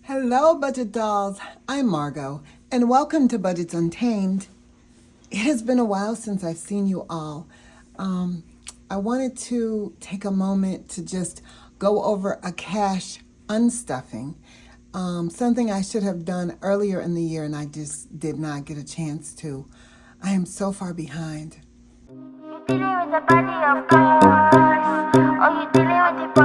Hello, Budget Dolls. I'm Margot, and welcome to Budgets Untamed. It has been a while since I've seen you all. I wanted to take a moment to just go over a cash unstuffing, something I should have done earlier in the year, and I just did not get a chance to. I am so far behind. You dealing with the body of course, or you dealing with the boy.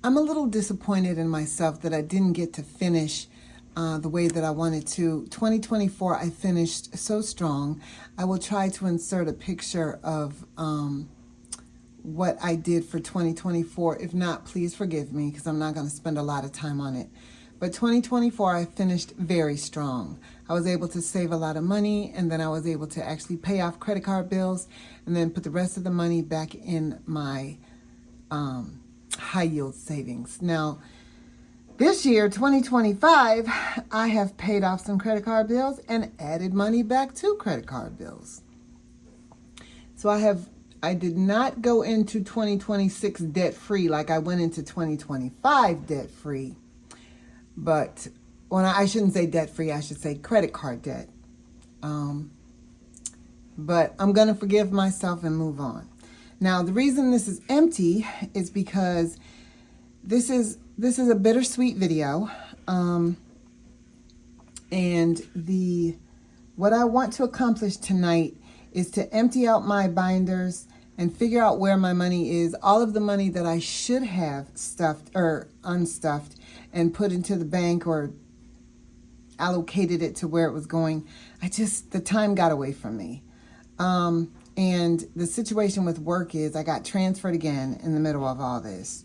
I'm a little disappointed in myself that I didn't get to finish the way that I wanted to. 2024, I finished so strong. I will try to insert a picture of what I did for 2024. If not, please forgive me because I'm not going to spend a lot of time on it. But 2024, I finished very strong. I was able to save a lot of money, and then I was able to actually pay off credit card bills and then put the rest of the money back in my high yield savings. Now, this year, 2025, I have paid off some credit card bills and added money back to credit card bills. So I did not go into 2026 debt free like I went into 2025 debt free. But I shouldn't say debt free, I should say credit card debt. But I'm going to forgive myself and move on. Now, the reason this is empty is because this is a bittersweet video. And what I want to accomplish tonight is to empty out my binders and figure out where my money is, all of the money that I should have stuffed or unstuffed and put into the bank or allocated it to where it was going. The time got away from me. And the situation with work is I got transferred again in the middle of all this.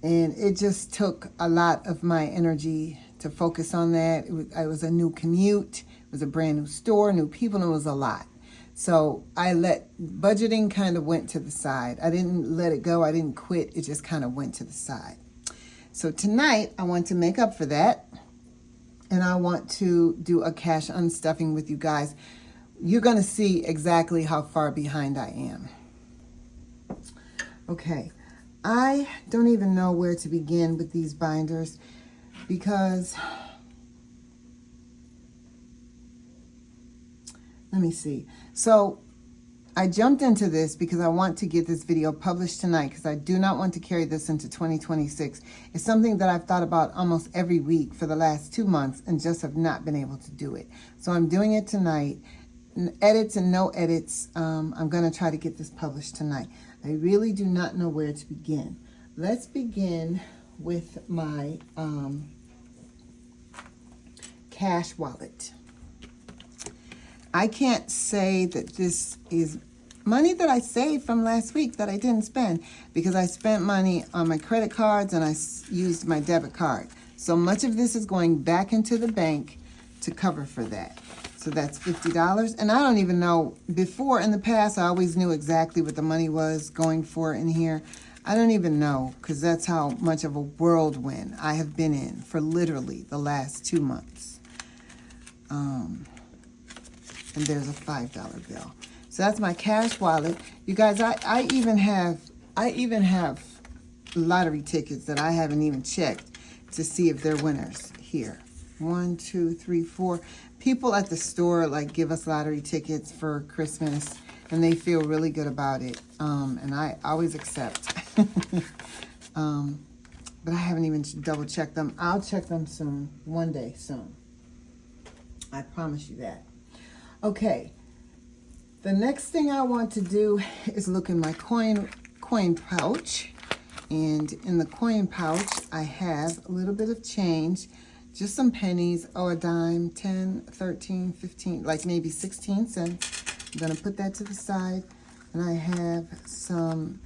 And it just took a lot of my energy to focus on that. It was a new commute. It was a brand new store, new people, and it was a lot. So budgeting kind of went to the side. I didn't let it go. I didn't quit. It just kind of went to the side. So tonight, I want to make up for that. And I want to do a cash unstuffing with you guys. You're going to see exactly how far behind I am. Okay. I don't even know where to begin with these binders because, let me see. So I jumped into this because I want to get this video published tonight because I do not want to carry this into 2026. It's something that I've thought about almost every week for the last 2 months and just have not been able to do it. So I'm doing it tonight. Edits and no edits. I'm going to try to get this published tonight. I really do not know where to begin. Let's begin with my cash wallet. I can't say that this is money that I saved from last week that I didn't spend because I spent money on my credit cards and I used my debit card. So much of this is going back into the bank to cover for that. So that's $50. And I don't even know, before in the past, I always knew exactly what the money was going for in here. I don't even know because that's how much of a whirlwind I have been in for literally the last 2 months. And there's a $5 bill. So that's my cash wallet. You guys, I even have lottery tickets that I haven't even checked to see if they're winners here. 1, 2, 3, 4. People at the store give us lottery tickets for Christmas, and they feel really good about it. And I always accept. But I haven't even double checked them. I'll check them soon, one day soon. I promise you that. Okay. The next thing I want to do is look in my coin pouch. And in the coin pouch, I have a little bit of change. Just some pennies, a dime, 10, 13, 15, like maybe 16 cents. I'm going to put that to the side. And I have some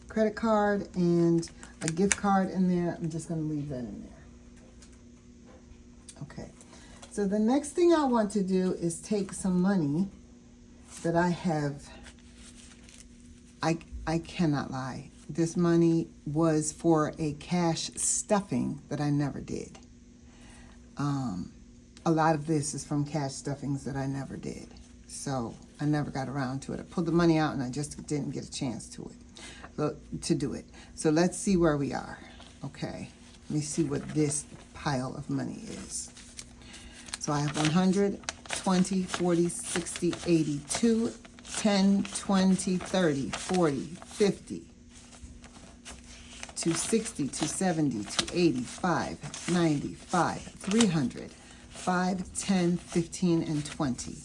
credit card and a gift card in there. I'm just going to leave that in there. Okay. So the next thing I want to do is take some money that I have. I cannot lie. This money was for a cash stuffing that I never did. A lot of this is from cash stuffings that I never did. So I never got around to it. I pulled the money out and I just didn't get a chance to it. to do it. So let's see where we are. Okay, let me see what this pile of money is. So I have 100, 20, 40, 60, 82, 10, 20, 30, 40, 50, 260, 270, 285, 95, 300, 5, 10, 15, and 20.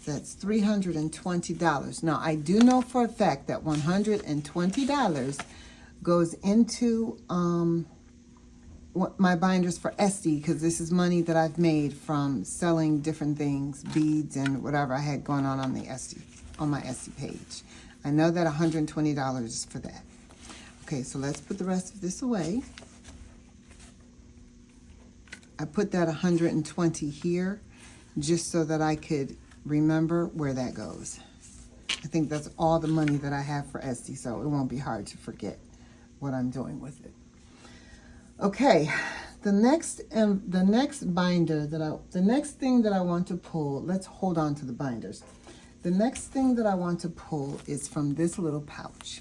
That's $320. Now, I do know for a fact that $120 goes into my binders for Esty, because this is money that I've made from selling different things, beads and whatever I had going on the Esty, on my Esty page. I know that $120 is for that. Okay, so let's put the rest of this away. I put that 120 here just so that I could remember where that goes. I think that's all the money that I have for Esty, so it won't be hard to forget what I'm doing with it. Okay, the next binder the next thing that I want to pull, let's hold on to the binders. The next thing that I want to pull is from this little pouch.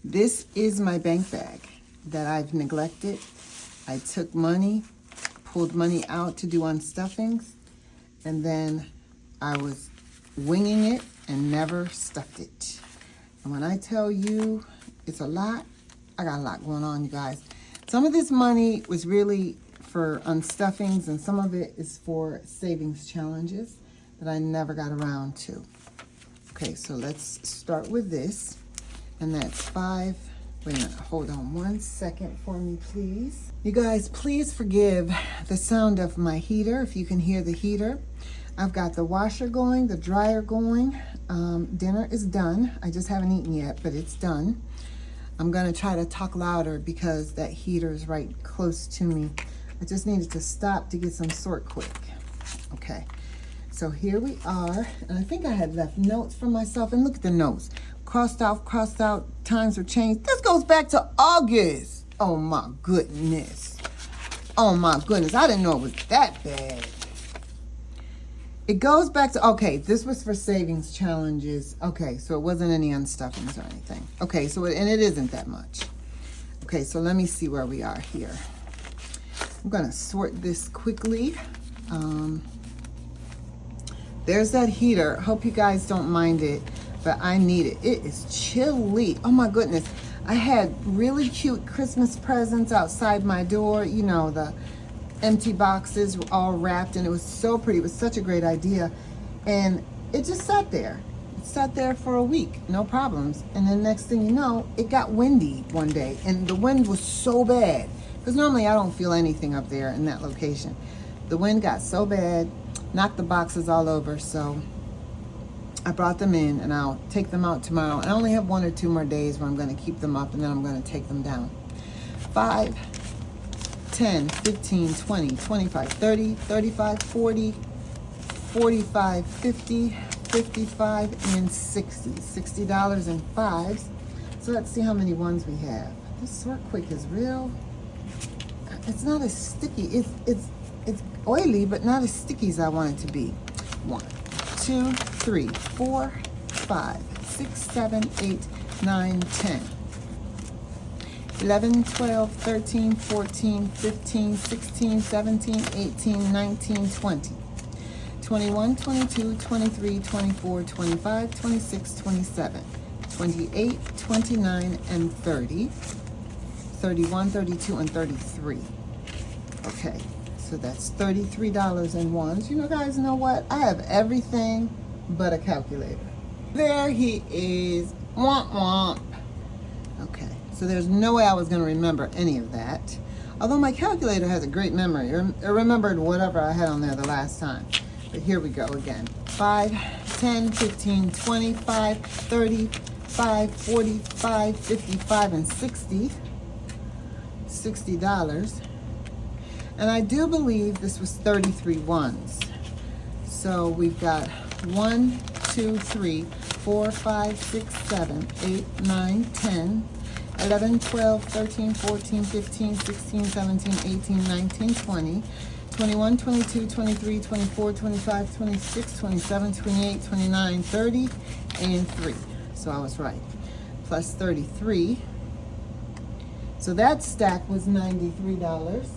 This is my bank bag that I've neglected. I took money, pulled money out to do unstuffings, and then I was winging it and never stuffed it. And when I tell you it's a lot, I got a lot going on, you guys. Some of this money was really for unstuffings, and some of it is for savings challenges that I never got around to. Okay, so let's start with this, and that's 5. Wait a minute, hold on 1 second for me, please. You guys, please forgive the sound of my heater, if you can hear the heater. I've got the washer going, the dryer going. Dinner is done. I just haven't eaten yet, but it's done. I'm gonna try to talk louder because that heater is right close to me. I just needed to stop to get some sort quick. Okay, so here we are, and I think I had left notes for myself, and look at the notes. Crossed out, times were changed. This goes back to August. Oh my goodness. Oh my goodness, I didn't know it was that bad. It goes back to, okay, this was for savings challenges. Okay, so it wasn't any unstuffings or anything. Okay, so and it isn't that much. Okay, so let me see where we are here. I'm gonna sort this quickly. There's that heater. Hope you guys don't mind it, but I need it. It is chilly. Oh my goodness. I had really cute Christmas presents outside my door. You know, the empty boxes were all wrapped, and it was so pretty. It was such a great idea. And it just sat there. It sat there for a week, no problems. And then next thing you know, it got windy one day, and the wind was so bad. Because normally I don't feel anything up there in that location. The wind got so bad, knocked the boxes all over, so I brought them in, and I'll take them out tomorrow. I only have 1 or 2 more days where I'm going to keep them up, and then I'm going to take them down. 5, 10, 15, 20, 25, 30, 35, 40, 45, 50, 55, and 60. $60 in 5s. So let's see how many ones we have. This sort quick is real. It's not as sticky. It's oily, but not as sticky as I want it to be. 1, 2, 3, 4, 5, 6, 7, 8, 9, 10. 11, 12, 13, 14, 15, 16, 17, 18, 19, 20. 21, 22, 23, 24, 25, 26, 27, 28, 29, and 30. 31, 32, and 33. Okay, so that's $33 in ones. You know, guys, know what? I have everything but a calculator. There he is. Womp womp. Okay, so there's no way I was going to remember any of that. Although my calculator has a great memory. It remembered whatever I had on there the last time. But here we go again. 5, 10, 15, 25, 35, 45, 55, and 60. $60. And I do believe this was 33 ones. So we've got 1, 2, 3, 4, 5, 6, 7, 8, 9, 10, 11, 12, 13, 14, 15, 16, 17, 18, 19, 20, 21, 22, 23, 24, 25, 26, 27, 28, 29, 30, and 3. So I was right. plus 33. So that stack was $93.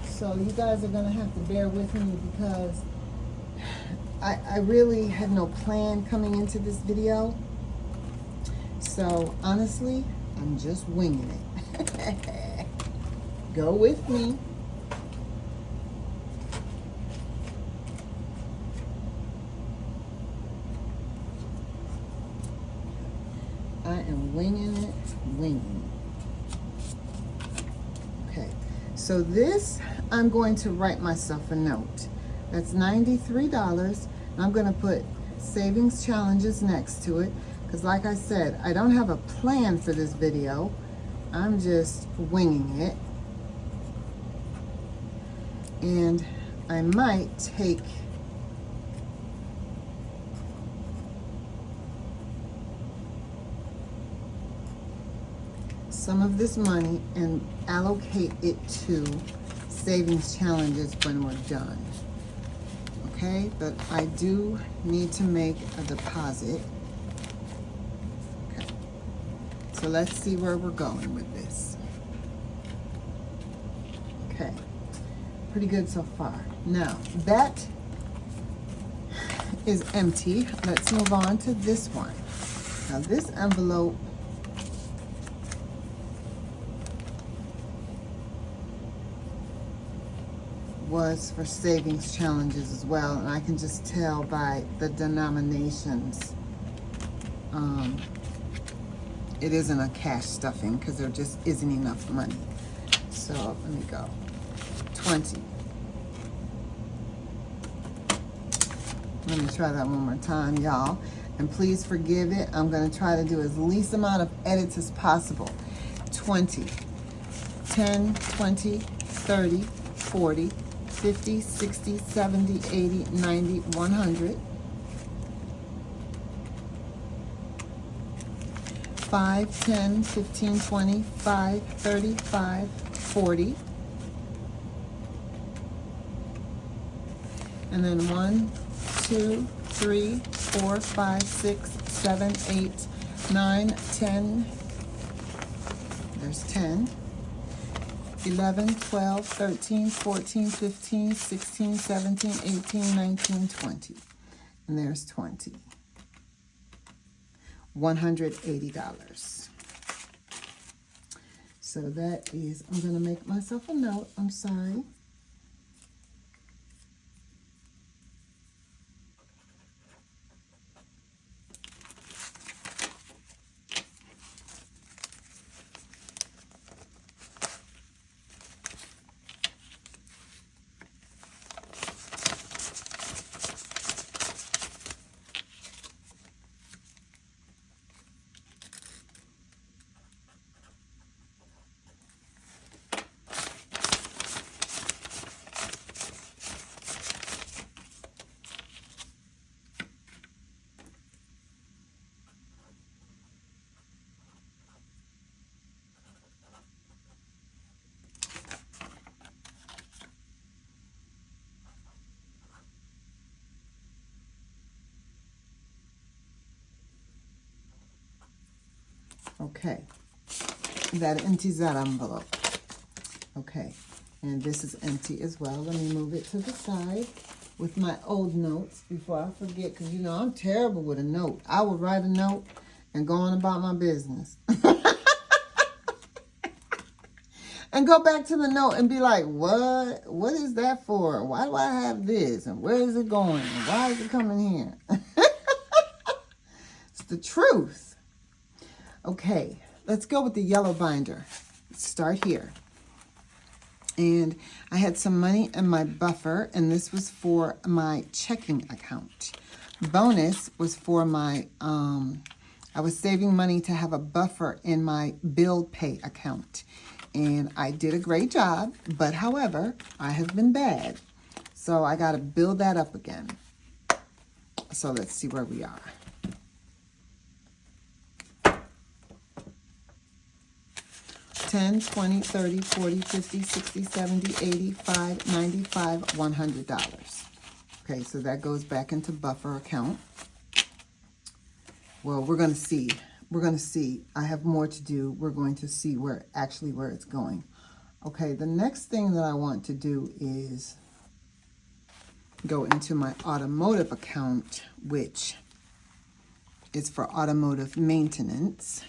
So you guys are gonna have to bear with me because I really had no plan coming into this video. So honestly, I'm just winging it. Go with me. I am winging it, winging it. Okay, so this, I'm going to write myself a note. That's $93. I'm going to put savings challenges next to it because like I said, I don't have a plan for this video. I'm just winging it. And I might take some of this money and allocate it to savings challenges when we're done. Okay, but I do need to make a deposit. Okay, so let's see where we're going with this. Okay, pretty good so far. Now, that is empty. Let's move on to this one. Now, this envelope was for savings challenges as well, and I can just tell by the denominations it isn't a cash stuffing because there just isn't enough money. So let me go 20. Let me try that one more time, y'all, and please forgive it. I'm going to try to do as least amount of edits as possible. 20, 10, 20, 30, 40, 50, 60, 70, 80, 90, 100. 5, 10, 15, 20, 5, 30, 5, 40. And then 1, 2, 3, 4, 5, 6, 7, 8, 9, 10. There's 10. 11, 12, 13, 14, 15, 16, 17, 18, 19, 20. And there's 20. $180. So that is, I'm going to make myself a note. I'm sorry. Okay, that empties that envelope. Okay, and this is empty as well. Let me move it to the side with my old notes before I forget, because you know I'm terrible with a note. I will write a note and go on about my business. And go back to the note and be like, what? What is that for? Why do I have this? And where is it going? And why is it coming here? It's the truth. Okay, let's go with the yellow binder. Let's start here. And I had some money in my buffer, and this was for my checking account. Bonus was for my, I was saving money to have a buffer in my bill pay account. And I did a great job, but however, I have been bad. So I got to build that up again. So let's see where we are. 10, 20, 30, 40, 50, 60, 70, 85, 95, $100. Okay, so that goes back into buffer account. Well, we're going to see. We're going to see. I have more to do. We're going to see where it's going. Okay, the next thing that I want to do is go into my automotive account, which is for automotive maintenance.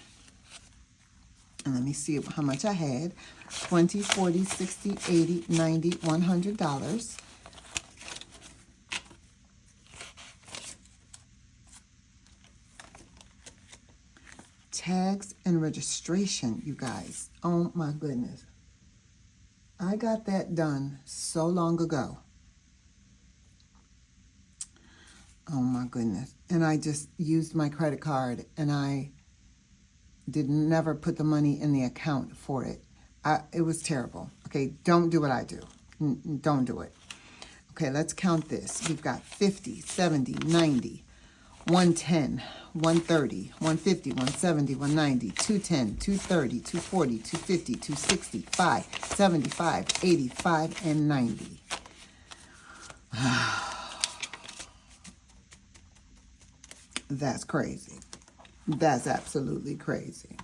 And let me see how much I had. $20, $40, $60, $80, $90, $100. Tags and registration, you guys. Oh my goodness. I got that done so long ago. Oh my goodness. And I just used my credit card and I never put the money in the account for it. It was terrible. Okay, don't do what I do. Don't do it. Okay, let's count this. We've got 50, 70, 90, 110, 130, 150, 170, 190, 210, 230, 240, 250, 260, 5, 75, 85, and 90. That's crazy. That's absolutely crazy.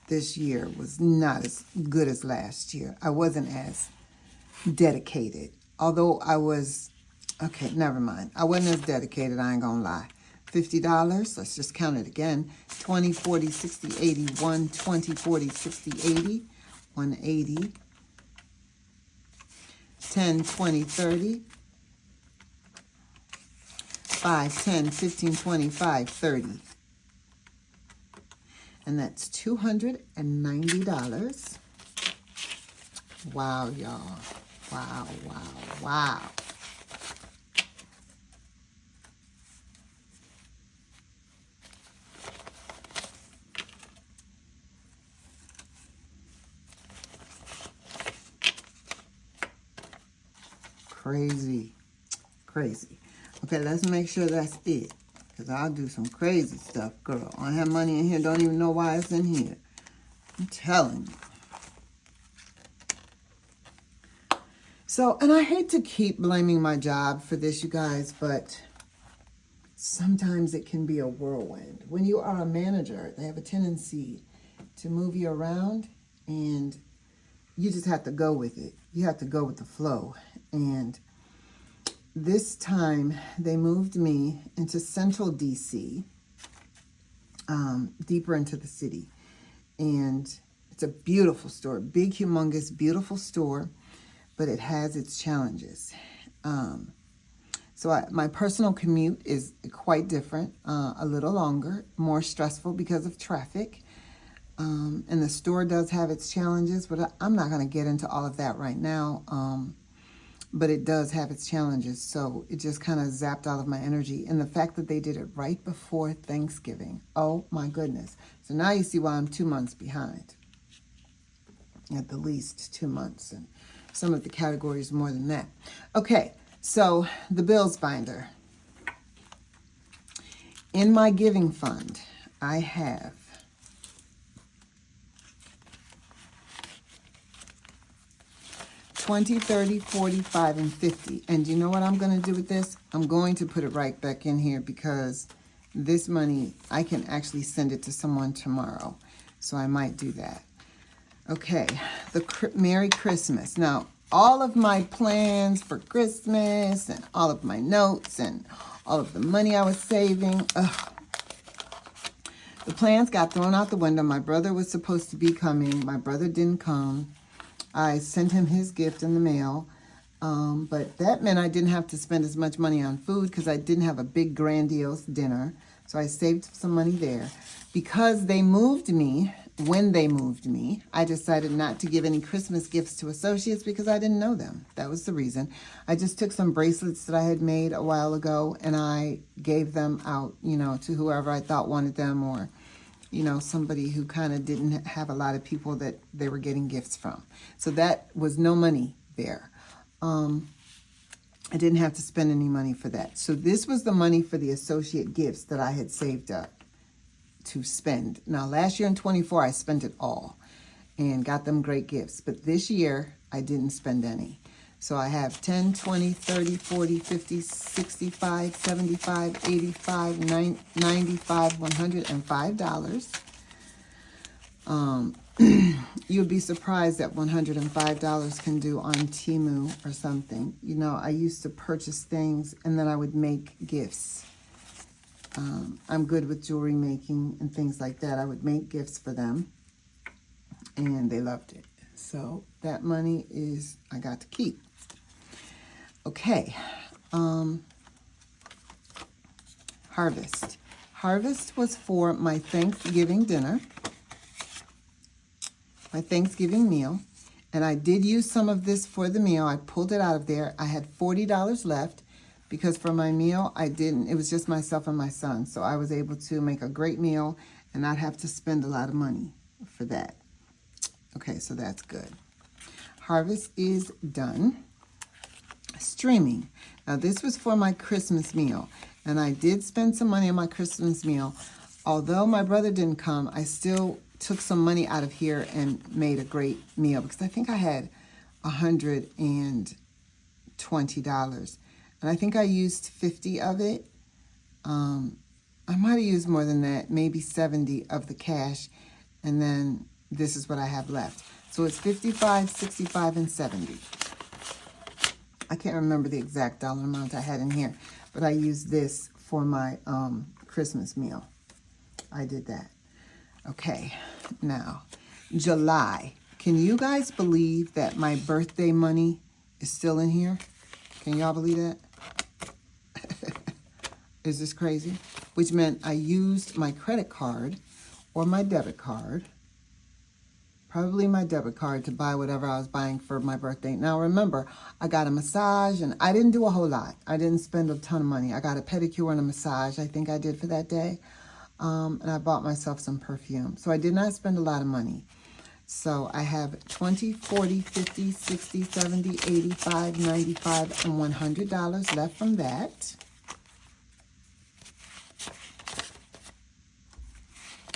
This year was not as good as last year. I wasn't as dedicated. Although I was, okay, never mind. I wasn't as dedicated, I ain't gonna lie. $50, let's just count it again. 20, 40, 60, 80, 120, 40, 60, 80, 180, 10, 20, 30, 5, 10, 15, 25, 30. And that's $290. Wow, y'all. Wow, wow, wow. Crazy. Crazy. Okay, let's make sure that's it. Because I'll do some crazy stuff, girl. I have money in here, don't even know why it's in here. I'm telling you. So, and I hate to keep blaming my job for this, you guys, but sometimes it can be a whirlwind. When you are a manager, they have a tendency to move you around, and you just have to go with it. You have to go with the flow. And this time, they moved me into central D.C., deeper into the city. And it's a beautiful store, big, humongous, beautiful store, but it has its challenges. So my personal commute is quite different, a little longer, more stressful because of traffic. And the store does have its challenges, but I'm not going to get into all of that right now. But it does have its challenges, so it just kind of zapped all of my energy. And the fact that they did it right before Thanksgiving, oh my goodness. So now you see why I'm 2 months behind. At the least 2 months, and some of the categories more than that. Okay, so the bills binder. In my giving fund, I have $20, $30, $45, and $50. And you know what I'm going to do with this? I'm going to put it right back in here because this money, I can actually send it to someone tomorrow. So I might do that. Okay, Merry Christmas. Now, all of my plans for Christmas and all of my notes and all of the money I was saving, the plans got thrown out the window. My brother was supposed to be coming. My brother didn't come. I sent him his gift in the mail, but that meant I didn't have to spend as much money on food because I didn't have a big grandiose dinner, so I saved some money there. Because they moved me, when they moved me, I decided not to give any Christmas gifts to associates because I didn't know them. That was the reason. I just took some bracelets that I had made a while ago and I gave them out, to whoever I thought wanted them, or somebody who kind of didn't have a lot of people that they were getting gifts from. So that was no money there. I didn't have to spend any money for that. So this was the money for the associate gifts that I had saved up to spend. Now, last year in 24, I spent it all and got them great gifts. But this year, I didn't spend any. So I have 10, 20, 30, 40, 50, 65, 75, 85, 95, $105. You'd be surprised at $105 can do on Temu or something. You know, I used to purchase things and then I would make gifts. I'm good with jewelry making and things like that. I would make gifts for them and they loved it. So that money is, I got to keep. Okay. Harvest. Harvest was for my Thanksgiving dinner. My Thanksgiving meal, and I did use some of this for the meal. I pulled it out of there. I had $40 left because for my meal, it was just myself and my son. So I was able to make a great meal and not have to spend a lot of money for that. Okay, so that's good. Harvest is done. Streaming. Now this was for my Christmas meal, and I did spend some money on my Christmas meal. Although my brother didn't come, I still took some money out of here and made a great meal because I think I had $120. And I think I used 50 of it. I might have used more than that, maybe 70 of the cash. And then this is what I have left. So it's 55, 65, and 70. I can't remember the exact dollar amount I had in here, but I used this for my Christmas meal. I did that. Okay, now, July. Can you guys believe that my birthday money is still in here? Can y'all believe that? Is this crazy? Which meant I used my credit card or my debit card, probably my debit card, to buy whatever I was buying for my birthday. Now, remember, I got a massage, and I didn't do a whole lot. I didn't spend a ton of money. I got a pedicure and a massage, I think I did for that day. And I bought myself some perfume. So I did not spend a lot of money. So I have 20, 40, 50, 60, 70, 85, 95, and $100 left from that.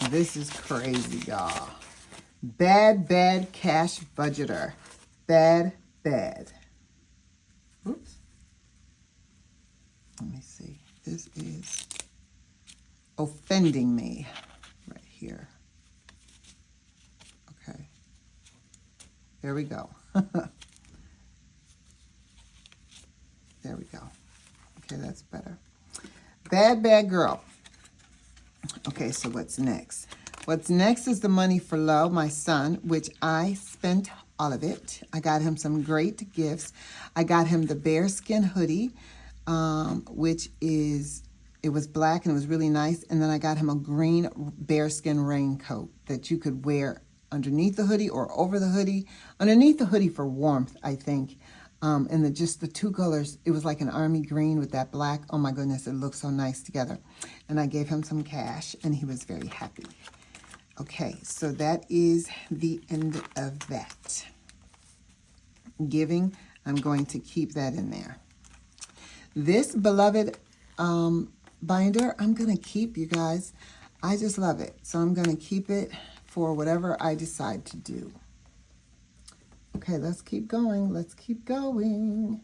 This is crazy, y'all. Bad cash budgeter. Bad. Oops. Let me see. This is offending me right here. Okay. There we go. There we go. Okay, that's better. Bad girl. Okay, so what's next? What's next is the money for Lo, my son, which I spent all of it. I got him some great gifts. I got him the bearskin hoodie, which is, it was black and it was really nice. And then I got him a green bearskin raincoat that you could wear underneath the hoodie or over the hoodie. Underneath the hoodie for warmth, I think. And just the two colors, it was like an army green with that black. Oh my goodness, it looked so nice together. And I gave him some cash and he was very happy. Okay, so that is the end of that. Giving, I'm going to keep that in there. This beloved binder, I'm going to keep, you guys. I just love it. So I'm going to keep it for whatever I decide to do. Okay, let's keep going. Let's keep going.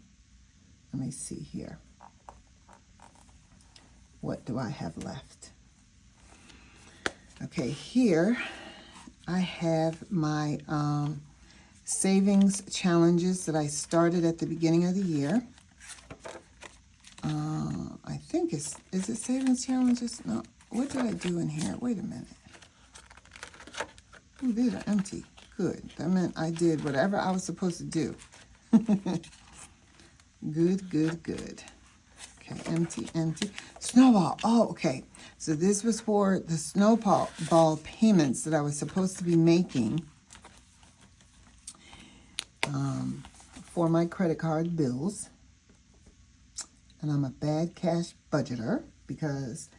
Let me see here. What do I have left? Okay, here I have my savings challenges that I started at the beginning of the year. I think is it savings challenges? No, what did I do in here? Wait a minute. Ooh, these are empty. Good. That meant I did whatever I was supposed to do. Good. Okay, empty. Snowball. Oh, okay. So this was for the snowball payments that I was supposed to be making for my credit card bills. And I'm a bad cash budgeter because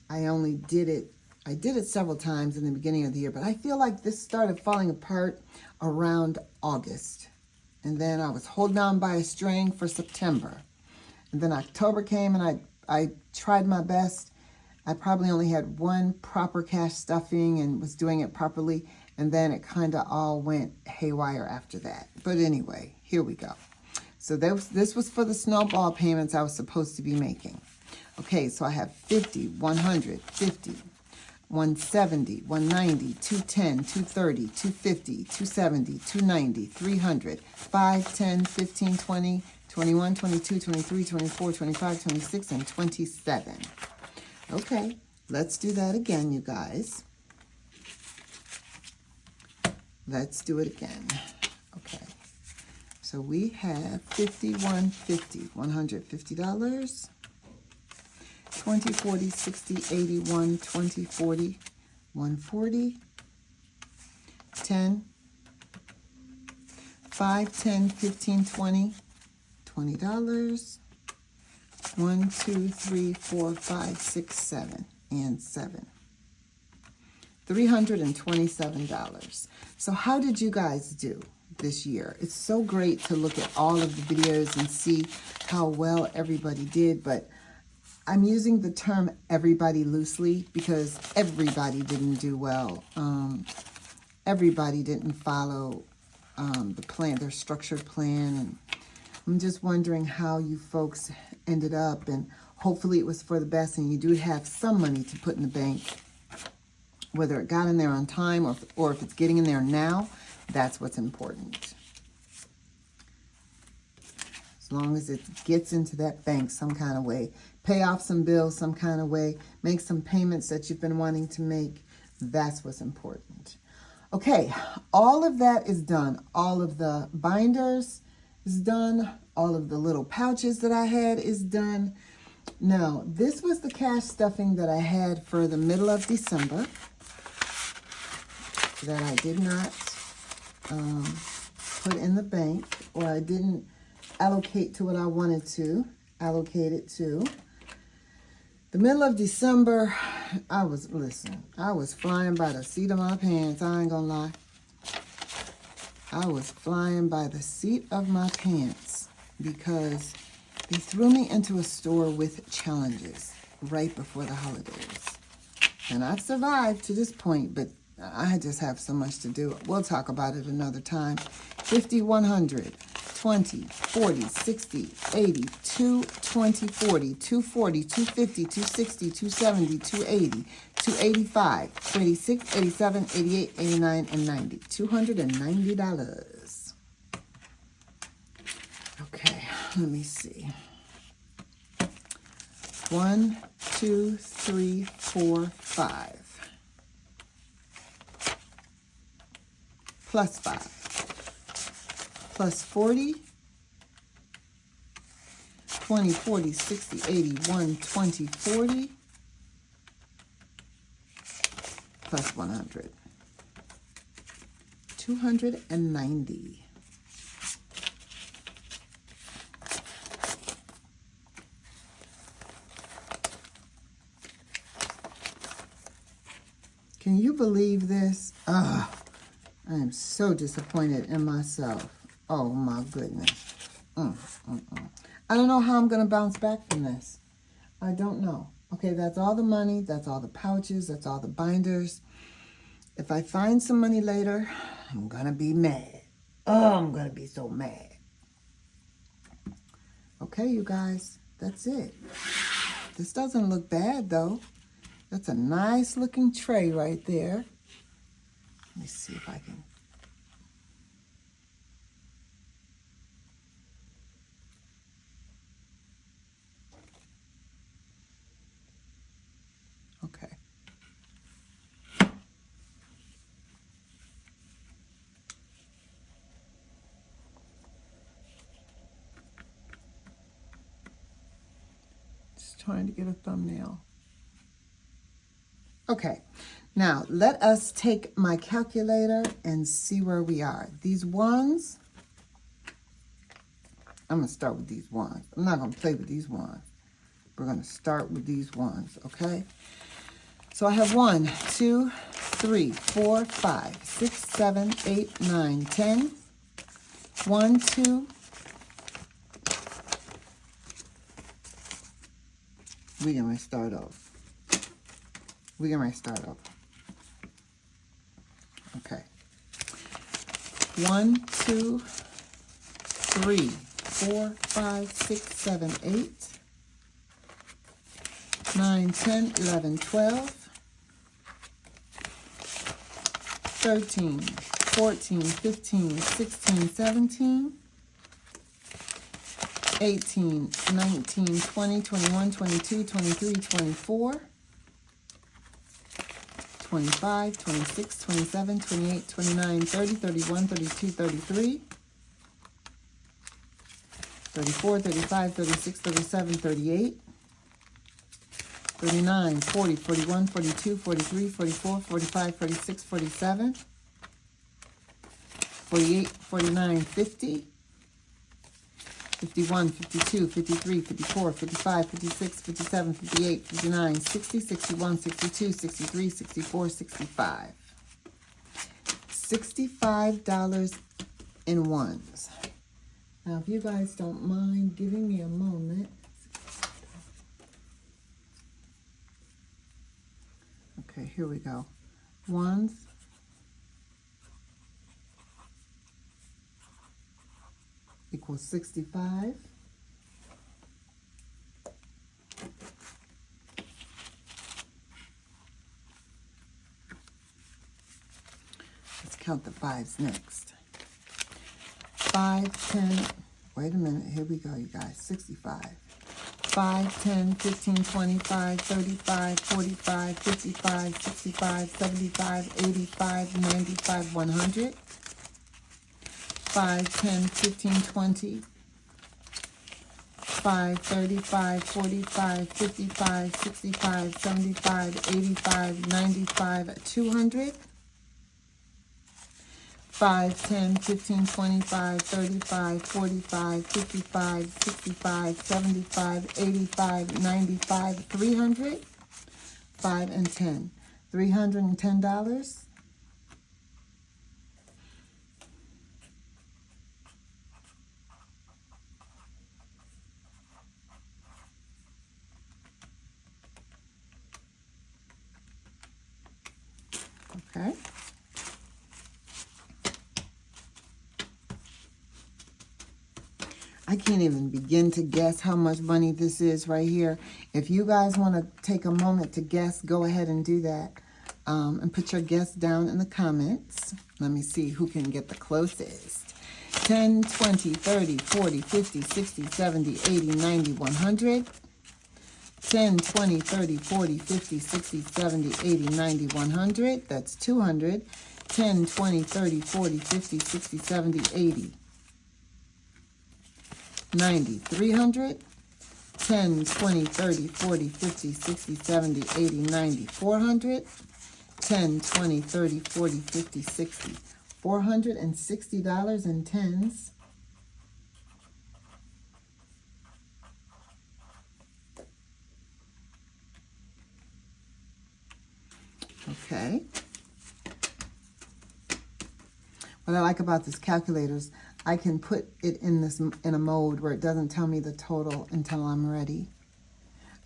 I only did it. I did it several times in the beginning of the year, but I feel like this started falling apart around August. And then I was holding on by a string for September. And then October came and I tried my best. I probably only had one proper cash stuffing and was doing it properly. And then it kind of all went haywire after that. But anyway, here we go. So this was for the snowball payments I was supposed to be making. Okay, so I have 50, 100, 50, 170, 190, 210, 230, 250, 270, 290, 300, 5, 10, 15, 20, 21, 22, 23, 24, 25, 26, and 27. Okay, let's do that again, you guys. Let's do it again. Okay. So we have $51.50, $150, 20, 40, 60, 80, 1, 20, 40, 140, 10, 5, 10, 15, 20, $20, 1, 2, 3, 4, 5, 6, 7, and 7. $327. So how did you guys do this year? It's so great to look at all of the videos and see how well everybody did, but I'm using the term everybody loosely because everybody didn't do well. Everybody didn't follow the plan, their structured plan, and I'm just wondering how you folks ended up, and hopefully it was for the best and you do have some money to put in the bank. Whether it got in there on time or if it's getting in there now, that's what's important. As long as it gets into that bank some kind of way, pay off some bills some kind of way, make some payments that you've been wanting to make, that's what's important. Okay, all of that is done. All of the binders is done. All of the little pouches that I had is done. Now, this was the cash stuffing that I had for the middle of December that I did not put in the bank, or I didn't allocate to what I wanted to allocate it to. The middle of December, I was flying by the seat of my pants. I ain't gonna lie. I was flying by the seat of my pants because they threw me into a store with challenges right before the holidays. And I've survived to this point, but I just have so much to do. We'll talk about it another time. 50, 100, 20, 40, 60, 80, 220, 40, 240, 250, 260, 270, 280, 285, 286, 87, 88, 89, and 90. $290. Okay, let me see. 1, 2, 3, 4, 5. Plus 5. Plus 40. 20, 40, 60, 80, 120, 40. Plus 100. 290. Can you believe this? I am so disappointed in myself. Oh my goodness. I don't know how I'm going to bounce back from this. I don't know. Okay, that's all the money. That's all the pouches. That's all the binders. If I find some money later, I'm going to be mad. Oh, I'm going to be so mad. Okay, you guys, that's it. This doesn't look bad, though. That's a nice looking tray right there. Let me see if I can. Okay. Just trying to get a thumbnail. Okay, now let us take my calculator and see where we are. These ones, I'm going to start with these ones. I'm not going to play with these ones. We're going to start with these ones, okay? So I have 1, 2, 3, 4, 5, 6, 7, 8, 9, 10. 1, 2. We're going to start off. We're going to start over. Okay. 1, 2, 3, 4, 5, 6, 7, 8, 9, 10, 11, 12, 13, 14, 15, 16, 17, 18, 19, 20, 21, 22, 23, 24, 25, 26, 27, 28, 29, 30, 31, 32, 33, 34, 35, 36, 37, 38, 39, 40, 41, 42, 43, 44, 45, 46, 47, 48, 49, 50, 51, 52, 53, 54, 55, 56, 57, 58, 59, 60, 61, 62, 63, 64, 65. $65 in ones. Now, if you guys don't mind giving me a moment. Okay, here we go. Ones. Equals 65. Let's count the fives next. 5, 10, wait a minute, here we go, you guys, 65. 5, 10, 15, 25, 35, 45, 55, 65, 75, 85, 95, 100. 5, 10, 15, 20, 5, 35, 45, 55, 65, 75, 85, 95, 200. 5, 10, 15, 25, 35, 45, 55, 65, 75, 85, 95, 300. 5 and 10. $310. Okay. I can't even begin to guess how much money this is right here. If you guys want to take a moment to guess, go ahead and do that. And put your guess down in the comments. Let me see who can get the closest. 10, 20, 30, 40, 50, 60, 70, 80, 90, 100. 10, 20, 30, 40, 50, 60, 70, 80, 90, 100. That's 200. 10, 20, 30, 40, 50, 60, 70, 80, 90, 300. 10, 20, 30, 40, 50, 60, 70, 80, 90, 400. 10, 20, 30, 40, 50, 60, $460 in tens. Okay. What I like about this calculator is I can put it in a mode where it doesn't tell me the total until I'm ready.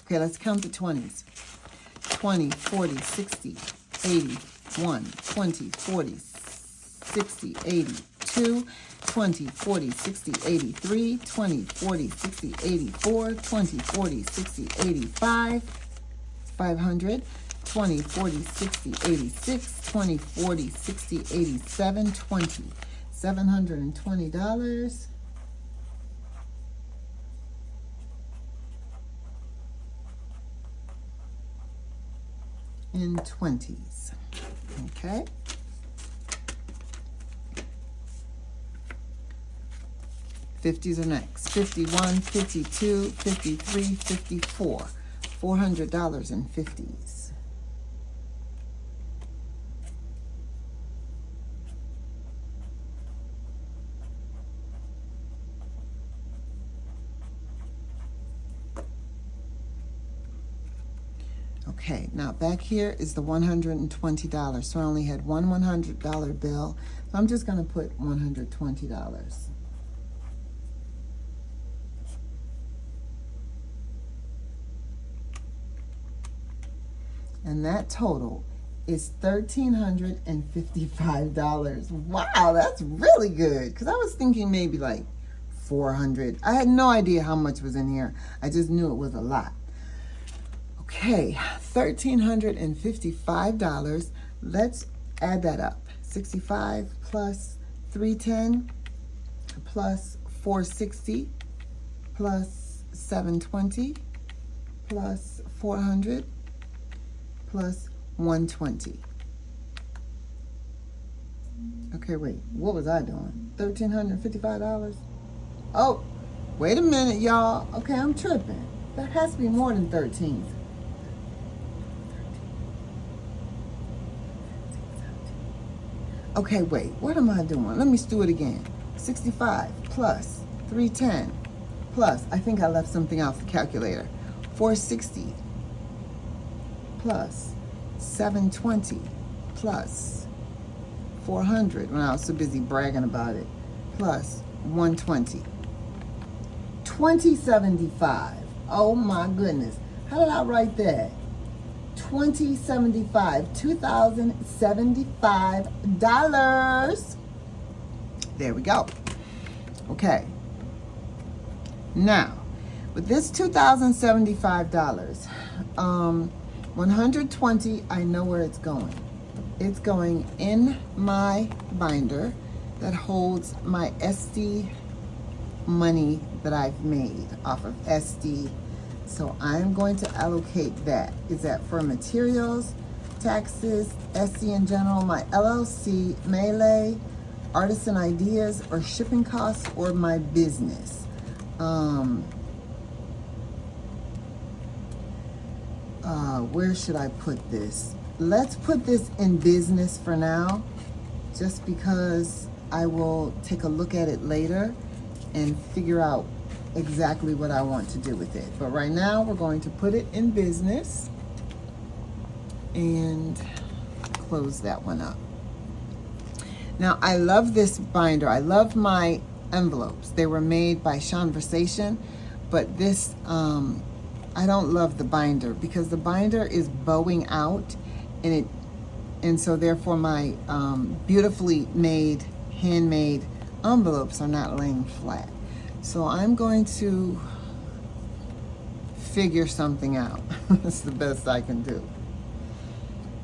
Okay, let's count the 20s. 20, 40, 60, 80, 1, 20, 40, 60, 80, 2, 20, 40, 60, 83, 20, 40, 60, 84, 20, 40, 60, 85, 500, 20, 40, 60, 86, 20, 40, 60, 87, 20, $720. In 20s. Okay. $50s are next. 51, 52, 53, 54. $400 in 50s. Okay, now back here is the $120. So I only had one $100 bill. So I'm just going to put $120. And that total is $1,355. Wow, that's really good. Because I was thinking maybe like 400. I had no idea how much was in here. I just knew it was a lot. Okay, $1,355. Let's add that up. 65 plus 310 plus 460 plus 720 plus 400 plus 120. Okay, wait, what was I doing? $1,355? Oh, wait a minute, y'all. Okay, I'm tripping. That has to be more than 13. Okay, wait, what am I doing? Let me do it again. 65 plus 310 plus, I think I left something off the calculator. 460 plus 720 plus 400, when I was so busy bragging about it, plus 120. 2075. Oh my goodness. How did I write that? 2075. $2,075. There we go. Okay. Now, with this $2,075, 120, I know where it's going. It's going in my binder that holds my SD money that I've made off of SD. So I'm going to allocate that. Is that for materials, taxes, SD in general, my LLC, Melee, artisan ideas, or shipping costs, or my business? Where should I put this? Let's put this in business for now, just because I will take a look at it later and figure out exactly what I want to do with it. But right now, we're going to put it in business and close that one up. Now, I love this binder. I love my envelopes. They were made by Conversation, but this, I don't love the binder because the binder is bowing out, and so therefore my beautifully made, handmade envelopes are not laying flat. So I'm going to figure something out. That's the best I can do.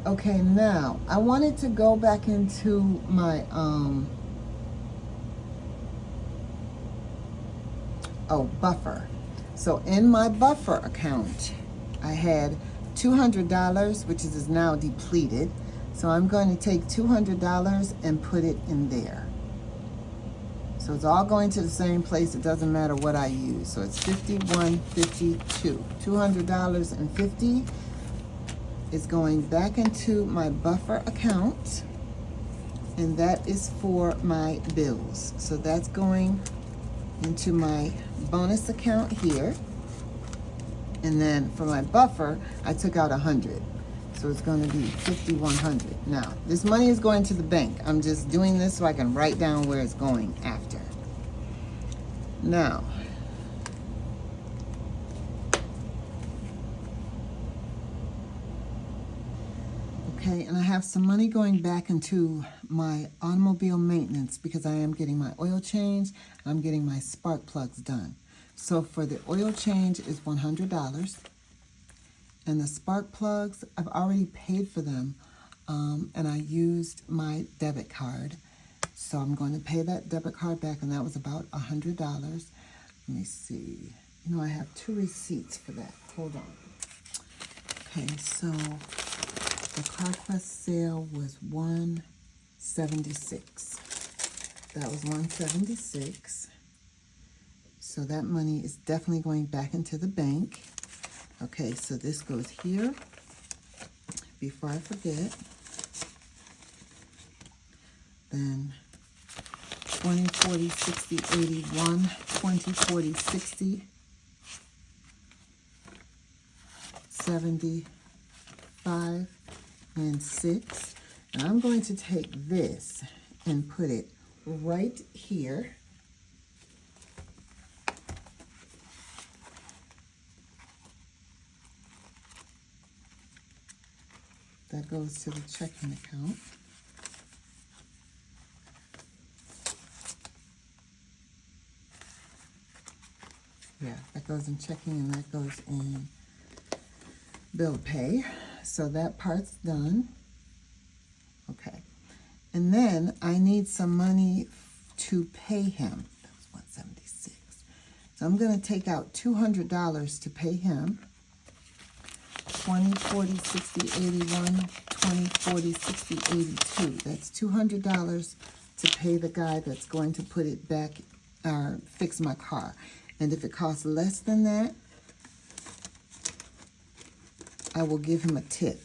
Okay, now I wanted to go back into my buffer. So in my buffer account, I had $200, which is now depleted. So I'm going to take $200 and put it in there. So it's all going to the same place. It doesn't matter what I use. So it's $51.52. $200.50 is going back into my buffer account, and that is for my bills. So that's going into my bonus account here. And then for my buffer, I took out 100. So it's going to be 5,100. Now, this money is going to the bank. I'm just doing this so I can write down where it's going after. Now, okay, and I have some money going back into my automobile maintenance because I am getting my oil change and I'm getting my spark plugs done. So for the oil change is $100. And the spark plugs, I've already paid for them, and I used my debit card. So I'm going to pay that debit card back, and that was about $100. Let me see. You know, I have 2 receipts for that. Hold on. Okay, so the CarQuest sale was $176. That was $176. So that money is definitely going back into the bank. Okay, so this goes here. Before I forget, then 20, 40, 60, 81, 20, 40, 60, 75, and 6. Now I'm going to take this and put it right here. That goes to the checking account. goes in checking and that goes in bill pay. So that part's done. Okay. And then I need some money to pay him. That was 176. So I'm going to take out $200 to pay him. 20, 40, 60, 81, 20, 40, 60, 82. That's $200 to pay the guy that's going to put it back, fix my car. And if it costs less than that, I will give him a tip.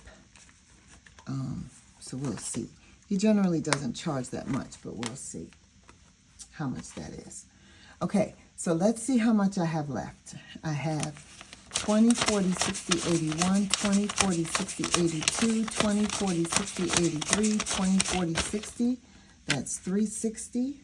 So we'll see. He generally doesn't charge that much, but we'll see how much that is. Okay, so let's see how much I have left. I have 20, 40, 60, 81, 20, 40, 60, 82, 20, 40, 60, 83, 20, 40, 60. That's 360.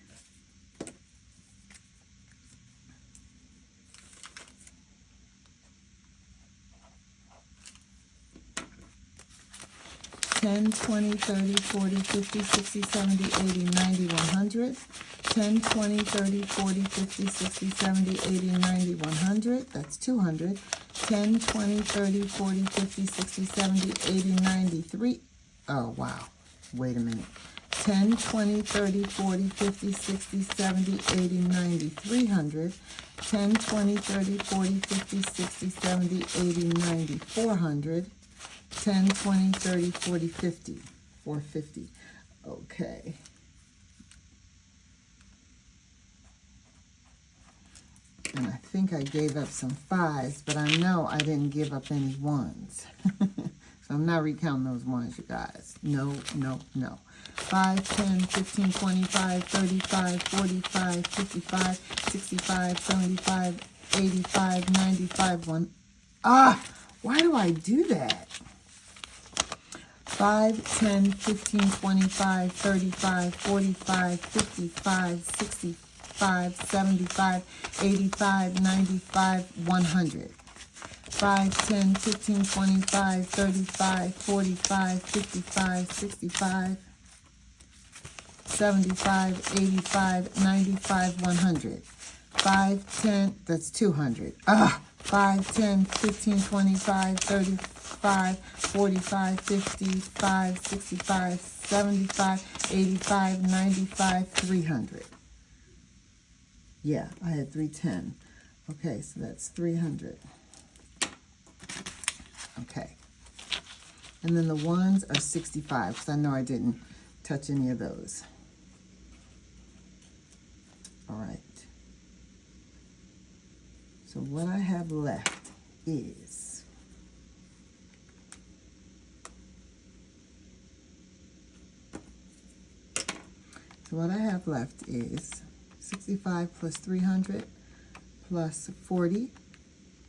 $10, $20, $30, $40, $50, $60, $70, $80, $90, $100. $10, $20, $30, $40, $50, $60, $70, $80, $90, $100. That's $200. $10, $20, $30, $40, $50, $60, $70, $80, $90, $3. Oh, wow. Wait a minute. 10, 20, 30, 40, 50, 60, 70, 80, 90, 300. 10, 20, 30, 40, 50, 60, 70, 80, 90, 400. 10, 20, 30, 40, 50, 450. Okay. And I think I gave up some 5s, but I know I didn't give up any 1s. So I'm not recounting those 1s, you guys. No, no, no. 5, 10, 15, 25, 35, 45, 55, 65, 75, 85, 95, 1. Ah! Why do I do that? 5, 10, 15, 25, 35, 45, 55, 65, 75, 85, 95, 100. 5, 10, 15, 25, 35, 45, 55, 65, 75, 85, 95, 100. 5, 10, that's 200. 5, 10, 15, 25, 35, 45, 55, 65, 75, 85, 95, 300. Yeah, I had 310. Okay, so that's 300. Okay. And then the 1s are 65, because I know I didn't touch any of those. All right. So what I have left is so what I have left is 65 plus 300 plus 40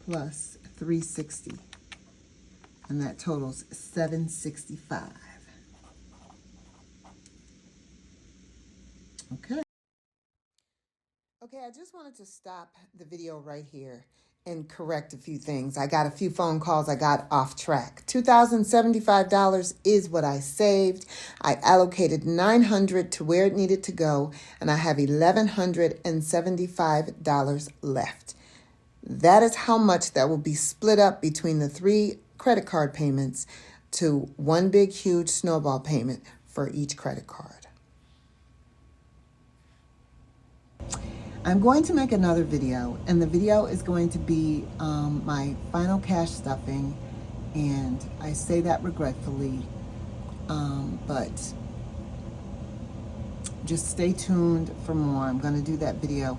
plus 360. And that totals 765. Okay. Okay, I just wanted to stop the video right here and correct a few things. I got a few phone calls. I got off track. $2,075 is what I saved. I allocated $900 to where it needed to go, and I have $1,175 left. That is how much that will be split up between the 3 credit card payments to one big, huge snowball payment for each credit card. I'm going to make another video, and the video is going to be my final cash stuffing, and I say that regretfully, but just stay tuned for more. I'm going to do that video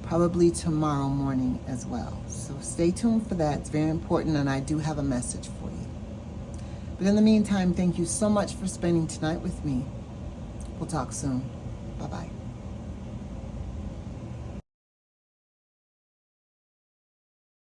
probably tomorrow morning as well. So stay tuned for that. It's very important, and I do have a message for you. But in the meantime, thank you so much for spending tonight with me. We'll talk soon. Bye-bye.